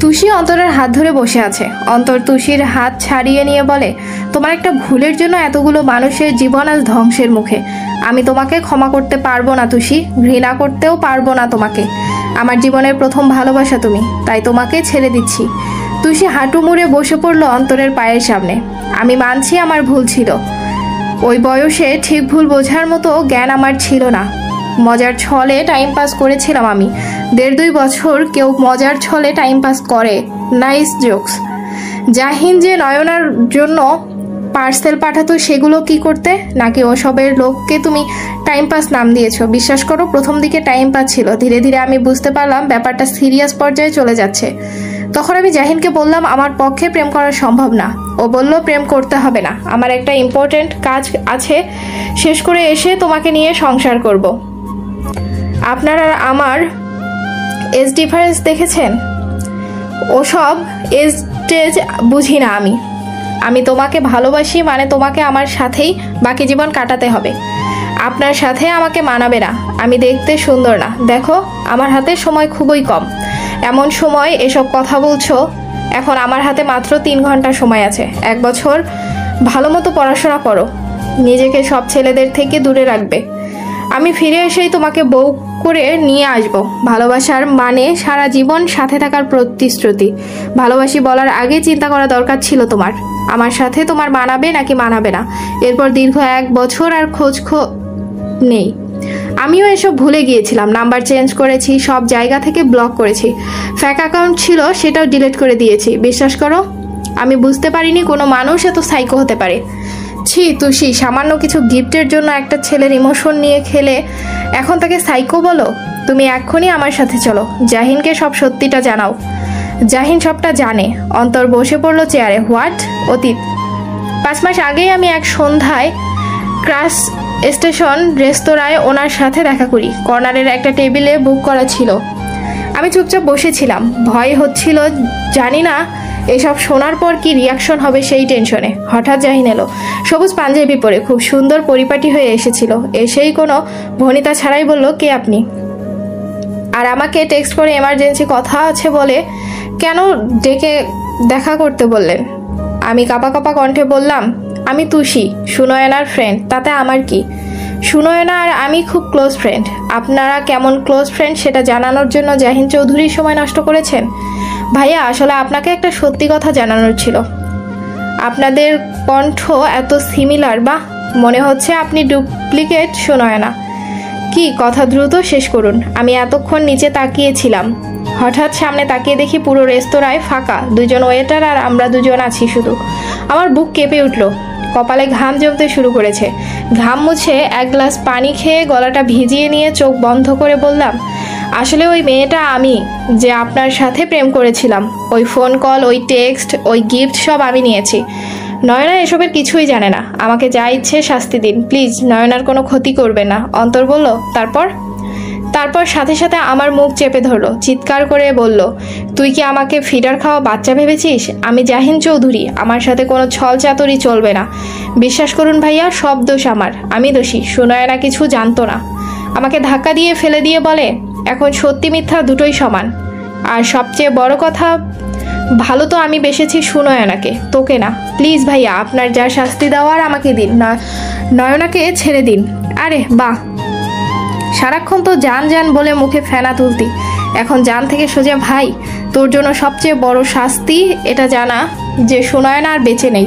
তুষি অন্তরের হাত ধরে বসে আছে। অন্তর তুষির হাত ছাড়িয়ে নিয়ে বলে, তোমার একটা ভুলের জন্য এতগুলো মানুষের জীবন আজ ধ্বংসের মুখে। আমি তোমাকে ক্ষমা করতে পারবো না তুষি, ঘৃণা করতেও পারবো না তোমাকে। আমার জীবনের প্রথম ভালোবাসা তুমি, তাই তোমাকে ছেড়ে দিচ্ছি। তুষি হাঁটু মুড়ে বসে পড়লো অন্তরের পায়ের সামনে। আমি মানছি আমার ভুল ছিল। ওই বয়সে ঠিক ভুল বোঝার মতো জ্ঞান আমার ছিল না। মজার ছলে টাইম পাস করেছিলাম আমি। 1.5-2 বছর কেউ মজার ছলে টাইম পাস করে। Nice jokes. জাহিন যে নয়নার জন্য পার্সেল পাঠাতো সেগুলো কি করতে? নাকি ওসবের লোককে তুমি টাইম পাস নাম দিয়েছো? বিশ্বাস করো, প্রথম দিকে টাইম পাস ছিল। ধীরে ধীরে আমি বুঝতে পারলাম ব্যাপারটা সিরিয়াস পর্যায়ে চলে যাচ্ছে। তখন আমি জাহিনকে বললাম আমার পক্ষে প্রেম করা সম্ভব না। ও বলল প্রেম করতে হবে না, আমার একটা ইম্পর্টেন্ট কাজ আছে, শেষ করে এসে তোমাকে নিয়ে সংসার করব। আপনার আর আমার এজ ডিফারেন্স দেখেছেন? ওসব এজ টেজ বুঝি না আমি তোমাকে ভালোবাসি, মানে তোমাকে আমার সাথেই বাকি জীবন কাটাতে হবে। আপনার সাথে আমাকে মানাবে না। আমি দেখতে সুন্দর না। দেখো আমার হাতে সময় খুবই কম। এমন সময় এসব কথা বলছো? এখন আমার হাতে মাত্র 3 ঘন্টা সময় আছে। 1 বছর ভালো মতো পড়াশোনা করো, নিজেকে সব ছেলেদের থেকে দূরে রাখবে। আমি ফিরে এসেই তোমাকে বউ করে নিয়ে আসবো। ভালোবাসার মানে সারা জীবন সাথে থাকার প্রতিশ্রুতি। ভালোবাসি বলার আগে চিন্তা করা দরকার ছিল তোমার, আমার সাথে তোমার মানাবে নাকি মানাবে না। এরপর দীর্ঘ 1 বছর আর খোঁজ নেই। আমিও এসব ভুলে গিয়েছিলাম। নাম্বার চেঞ্জ করেছি, সব জায়গা থেকে ব্লক করেছি। ফ্যাক অ্যাকাউন্ট ছিল সেটাও ডিলিট করে দিয়েছি। বিশ্বাস করো আমি বুঝতে পারিনি কোনো মানুষ এত সাইকো হতে পারে। ছি তুষি, সামান্য কিছু গিফটের জন্য একটা ছেলের ইমোশন নিয়ে খেলে এখন তাকে সাইকো বলো? তুমি এক্ষুনি আমার সাথে চলো, জাহিনকে সব সত্যিটা জানাও। জাহিন সবটা জানে। অন্তর বসে পড়লো চেয়ারে। হোয়াট? অতীত 5 মাস আগেই আমি এক সন্ধ্যায় ক্রাশ স্টেশন রেস্তোরাঁয় ওনার সাথে দেখা করি। কর্নারের একটা টেবিলে বুক করা ছিল। আমি চুপচাপ বসেছিলাম, ভয় হচ্ছিল। জানি না এসব শোনার পর কি রিয়াকশন হবে সেই টেনশনে। হঠাৎ জাহিন এলো, সবুজ পাঞ্জাবি পরে, খুব সুন্দর পরিপাটি হয়ে এসেছিল। এসেই কোনো ভনিতা ছাড়াই বলল, কে আপনি? আর আমাকে টেক্সট করে এমার্জেন্সি কথা আছে বলে কেন ডেকে দেখা করতে বললেন? আমি কাঁপা কাঁপা কণ্ঠে বললাম, আমি তুষি, সুনয়নার ফ্রেন্ড। তাতে আমার কি? সুনয়না আর আমি খুব ক্লোজ ফ্রেন্ড। আপনারা কেমন ক্লোজ ফ্রেন্ড সেটা জানানোর জন্য জাহিন চৌধুরীর সময় নষ্ট করেছেন? ভাইয়া আসলে আপনাকে একটা সত্যি কথা জানানোর ছিল। আপনাদের কণ্ঠ এত সিমিলার, বা মনে হচ্ছে আপনি ডুপ্লিকেট সুনয়না। কি কথা দ্রুত শেষ করুন। আমি এতক্ষণ নিচে তাকিয়েছিলাম। হঠাৎ সামনে তাকিয়ে দেখি পুরো রেস্তোরাঁয় ফাঁকা, 2 জন ওয়েটার আর আমরা 2 জন আছি শুধু। আমার বুক কেঁপে উঠল, কপালে ঘাম জমতে শুরু করেছে। ঘাম মুছে 1 গ্লাস পানি খেয়ে গলাটা ভিজিয়ে নিয়ে চোখ বন্ধ করে বললাম, আসলে ওই মেয়েটা আমি, যে আপনার সাথে প্রেম করেছিলাম। ওই ফোন কল, ওই টেক্সট, ওই গিফট সব আমি নিয়েছি। নয়না এসবের কিছুই জানে না। আমাকে যা ইচ্ছে শাস্তি দিন, প্লিজ। নয়নার কোনো ক্ষতি করবে না। অন্তর বলল, তারপর সাথে সাথে আমার মুখ চেপে ধরলো, চিৎকার করে বলল, তুই কি আমাকে ফিডার খাওয়া বাচ্চা ভেবেছিস? আমি জাহিন চৌধুরী, আমার সাথে কোনো ছল চাতুরি চলবে না। বিশ্বাস করুন ভাইয়া, সব দোষ আমার, আমি দোষী। সুনয়না কিছু জানতো না। আমাকে ধাক্কা দিয়ে ফেলে দিয়ে বলে, এখন সত্যি মিথ্যা দুটোই সমান। আর সবচেয়ে বড় কথা, ভালো তো আমি বেসেছি সুনয়নাকে, তোকে না। প্লিজ ভাইয়া, আপনার যা শাস্তি দেওয়ার আমাকে দিন, নয়নাকে ছেড়ে দিন। আরে বাহ, সারাক্ষণ তো জান জান বলে মুখে ফেনা তুলতি, এখন জান থেকে সোজা ভাই। তোর জন্য সবচেয়ে বড় শাস্তি এটা জানা যে সুনয়না আর বেঁচে নেই।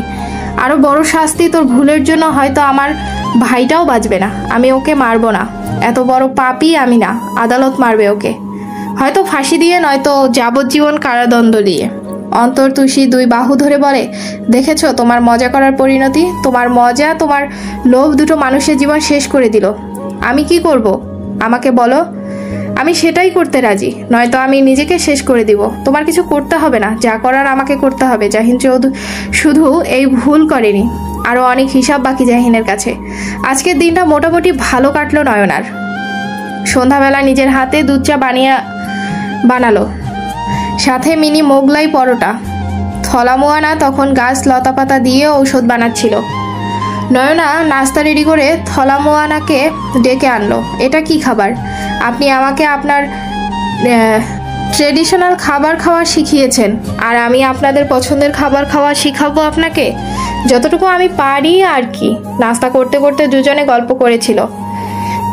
আরও বড় শাস্তি তোর ভুলের জন্য হয়তো আমার ভাইটাও বাঁচবে না। আমি ওকে মারবো না, এত বড় পাপী আমি না। আদালত মারবে ওকে, হয়তো ফাঁসি দিয়ে, নয়তো যাবজ্জীবন কারাদণ্ড দিয়ে। অন্তর তুষি 2 বাহু ধরে বলে, দেখেছো তোমার মজা করার পরিণতি? তোমার মজা, তোমার লোভ দুটো মানুষের জীবন শেষ করে দিল। আমি কি করব আমাকে বলো, আমি সেটাই করতে রাজি, নয়তো আমি নিজেকে শেষ করে দিব। তোমার কিছু করতে হবে না, যা করার আমাকে করতে হবে। জাহিন চৌধুরী শুধু এই ভুল করেনি, আরও অনেক হিসাব বাকি জাহিনের কাছে। আজকের দিনটা মোটামুটি ভালো কাটলো নয়নার। সন্ধ্যাবেলা নিজের হাতে দুধ চা বানালো, সাথে মিনি মোগলাই পরোটা। থলামোয়ানা তখন গাছ লতাপাতা দিয়ে ঔষধ বানাচ্ছিল। নয়না নাস্তা রেডি করে থলামোয়ানাকে ডেকে আনলো। এটা কি খাবার? আপনি আমাকে আপনার ট্রেডিশনাল খাবার খাওয়া শিখিয়েছেন, আর আমি আপনাদের পছন্দের খাবার খাওয়া শিখাবো আপনাকে, যতটুকু আমি পারি আর কি। নাস্তা করতে করতে দুজনে গল্প করেছিল।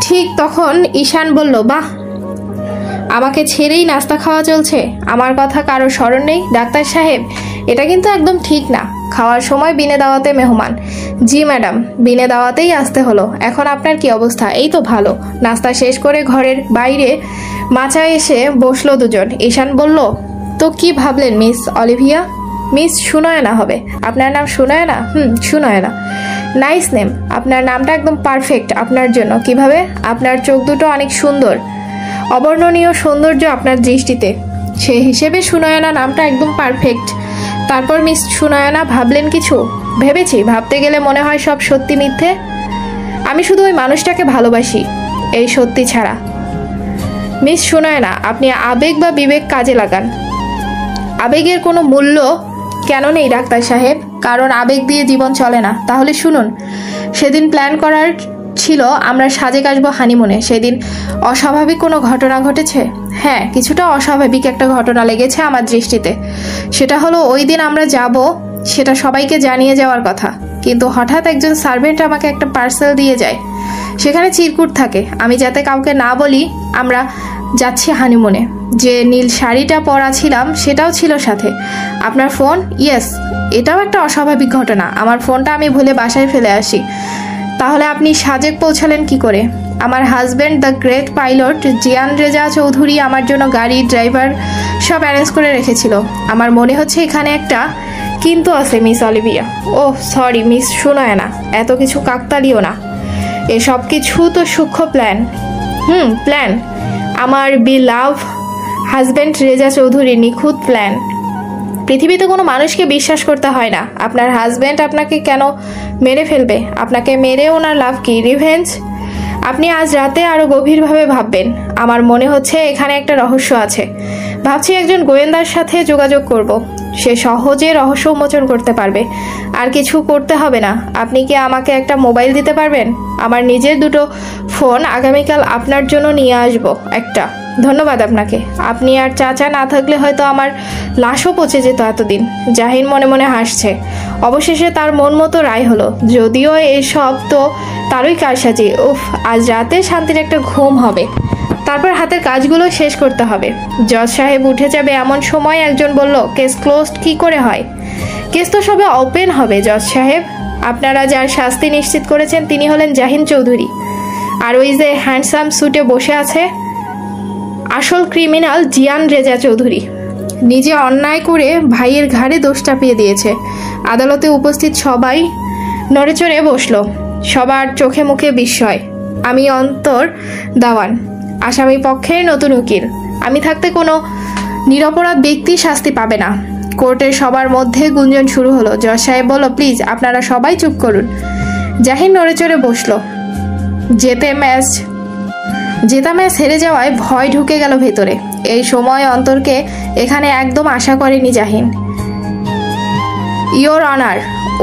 ঠিক তখন ঈশান বলল, বাহ, আমাকে ছেড়েই নাস্তা খাওয়া চলছে, আমার কথা কারো স্মরণ নেই। ডাক্তার সাহেব, এটা কিন্তু একদম ঠিক না। খাওয়ার সময় বিনে দাওয়াতে মেহমান। জি ম্যাডাম, বিনে দাওয়াতেই আসতে হলো। এখন আপনার কি অবস্থা? এই তো ভালো। নাস্তা শেষ করে ঘরের বাইরে মাচায় এসে বসলো দুজন। ঈশান বলল, তো কি ভাবলেন মিস অলিভিয়া? মিস সুনয়না হবে। আপনার নাম সুনয়না? Sunayana, nice name. আপনার নামটা একদম পারফেক্ট আপনার জন্য। কিভাবে? আপনার চোখ দুটো অনেক সুন্দর, অবর্ণনীয় সৌন্দর্য আপনার দৃষ্টিতে, সেই হিসেবে সুনয়না নামটা একদম পারফেক্ট। তারপর মিস সুনয়না ভাবলেন কিছু? ভেবেছি, ভাবতে গেলে মনে হয় সব সত্যি মিথ্যে। আমি শুধু ওই মানুষটাকে ভালোবাসি, এই সত্যি ছাড়া। মিস সুনয়না, আপনি আবেগ বা বিবেক কাজে লাগান। আবেগের কোনো মূল্য কেন নেই ডাক্তার সাহেব? কারণ আবেগ দিয়ে জীবন চলে না। তাহলে শুনুন, সেদিন প্ল্যান করার ছিল আমরা সাজেক আসবো হানিমুনে। সেদিন অস্বাভাবিক কোনো ঘটনা ঘটেছে? হ্যাঁ, কিছুটা অস্বাভাবিক একটা ঘটনা লেগেছে আমার দৃষ্টিতে। সেটা হলো, ওই দিন আমরা যাব সেটা সবাইকে জানিয়ে যাওয়ার কথা, কিন্তু হঠাৎ একজন সার্ভেন্ট আমাকে একটা পার্সেল দিয়ে যায়। সেখানে চিরকুট থাকে। আমি যাতে কাউকে না বলি আমরা যাচ্ছি হানিমুনে। যে নীল শাড়িটা পরা ছিলাম সেটাও ছিল সাথে। আপনার ফোন? ইয়েস, এটাও একটা অস্বাভাবিক ঘটনা। আমার ফোনটা আমি ভুলে বাসায় ফেলে আসি। তাহলে আপনি সাজেক পৌঁছালেন কি করে? আমার হাজব্যান্ড দ্য গ্রেট পাইলট জিয়ান রেজা চৌধুরী আমার জন্য গাড়ি, ড্রাইভার সব অ্যারেঞ্জ করে রেখেছিল। আমার মনে হচ্ছে এখানে একটা কিন্তু আছে miss Olivia. Oh sorry miss Sunayana, এত কিছু কাকতালিও না। এসব কিছু তো সূক্ষ্ম প্ল্যান। প্ল্যান? আমার লাভ হাজব্যান্ড রেজা চৌধুরী নিখুঁত প্ল্যান। পৃথিবীতে কোনো মানুষকে বিশ্বাস করতে হয় না। আপনার হাজব্যান্ড আপনাকে কেন মেরে ফেলবে? আপনাকে মেরে ওনার লাভ কি? রিভেঞ্জ? আপনি আজ রাতে আরও গভীরভাবে ভাববেন। আমার মনে হচ্ছে এখানে একটা রহস্য আছে। ভাবছি একজন গোয়েন্দার সাথে যোগাযোগ করব। সে সহজে রহস্য উন্মোচন করতে পারবে। আর কিছু করতে হবে না। আপনি কি আমাকে একটা মোবাইল দিতে পারবেন? আমার নিজের দুটো ফোন আগামীকাল আপনার জন্য নিয়ে আসবো একটা। ধন্যবাদ আপনাকে। আপনি আর চাচা না থাকলে হয়তো আমার লাশও পচে যেত এতদিন। জাহিন মনে মনে হাসছে। অবশেষে তার মন মতো রায় হলো। যদিও এসব তো তারই কারসাজি। উফ, আজ রাতে শান্তির একটা ঘুম হবে। তারপর হাতের কাজগুলো শেষ করতে হবে। জজ সাহেব উঠে যাবে এমন সময় একজন বলল, কেস ক্লোজড কি করে হয়? কেস তো সবে ওপেন হবে জজ সাহেব। আপনারা যার শাস্তি নিশ্চিত করেছেন তিনি হলেন জাহিন চৌধুরী। আর ওই যে হ্যান্ডসাম স্যুটে বসে আছে আসল ক্রিমিনাল জিয়ান রেজা চৌধুরী। নিজে অন্যায় করে ভাইয়ের ঘাড়ে দোষ চাপিয়ে দিয়েছে। আদালতে উপস্থিত সবাই নড়েচড়ে বসলো। সবার চোখে মুখে বিস্ময়। আমি অন্তর দাওয়ান, আসামি পক্ষের নতুন উকিল। আমি থাকতে কোনো নিরপরাধ ব্যক্তি শাস্তি পাবে না। কোর্টের সবার মধ্যে গুঞ্জন শুরু হলো। জজ সাহেব বলল, প্লিজ আপনারা সবাই চুপ করুন। জাহিন নড়েচড়ে বসলো। জেতা ম্যাচ হেরে যাওয়ায় ভয় ঢুকে গেল ভেতরে। এই সময় অন্তরকে এখানে একদম আশা করেনি জাহিন। ইয়োর অনার,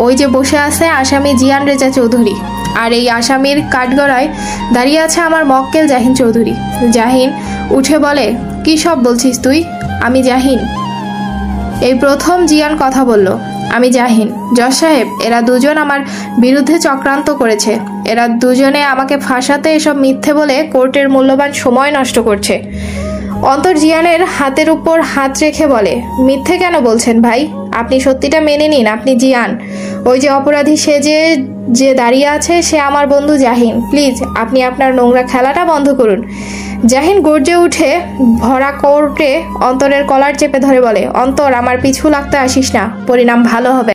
ওই যে বসে আছে আসামি জিয়ান রেজা চৌধুরী, আর এই আসামির কাঠগড়ায় দাঁড়িয়ে আছে আমার মক্কেল জাহিন চৌধুরী। জাহিন উঠে বলে, কি সব বলছিস তুই? আমি জাহিন। এই প্রথম জিয়ান কথা বলল। আমি জাহিন। জজ সাহেব, এরা দুজন আমার বিরুদ্ধে চক্রান্ত করেছে। এরা দুজনে আমাকে ফাঁসাতে এসব মিথ্যে বলে কোর্টের মূল্যবান সময় নষ্ট করছে। অন্তর জিয়ানের হাতের উপর হাত রেখে বলে, মিথ্যে কেন বলছেন ভাই? আপনি সত্যিটা মেনে নিন, আপনি জিয়ান। ওই যে অপরাধী সেজে যে দাঁড়িয়ে আছে সে আমার বন্ধু জাহিন। প্লিজ আপনি আপনার নোংরা খেলাটা বন্ধ করুন। জাহিন গর্জে উঠে ভরা কোর্টে অন্তরের কলার চেপে ধরে বলে, অন্তর, আমার পিছু লাগতে আসিস না, পরিণাম ভালো হবে।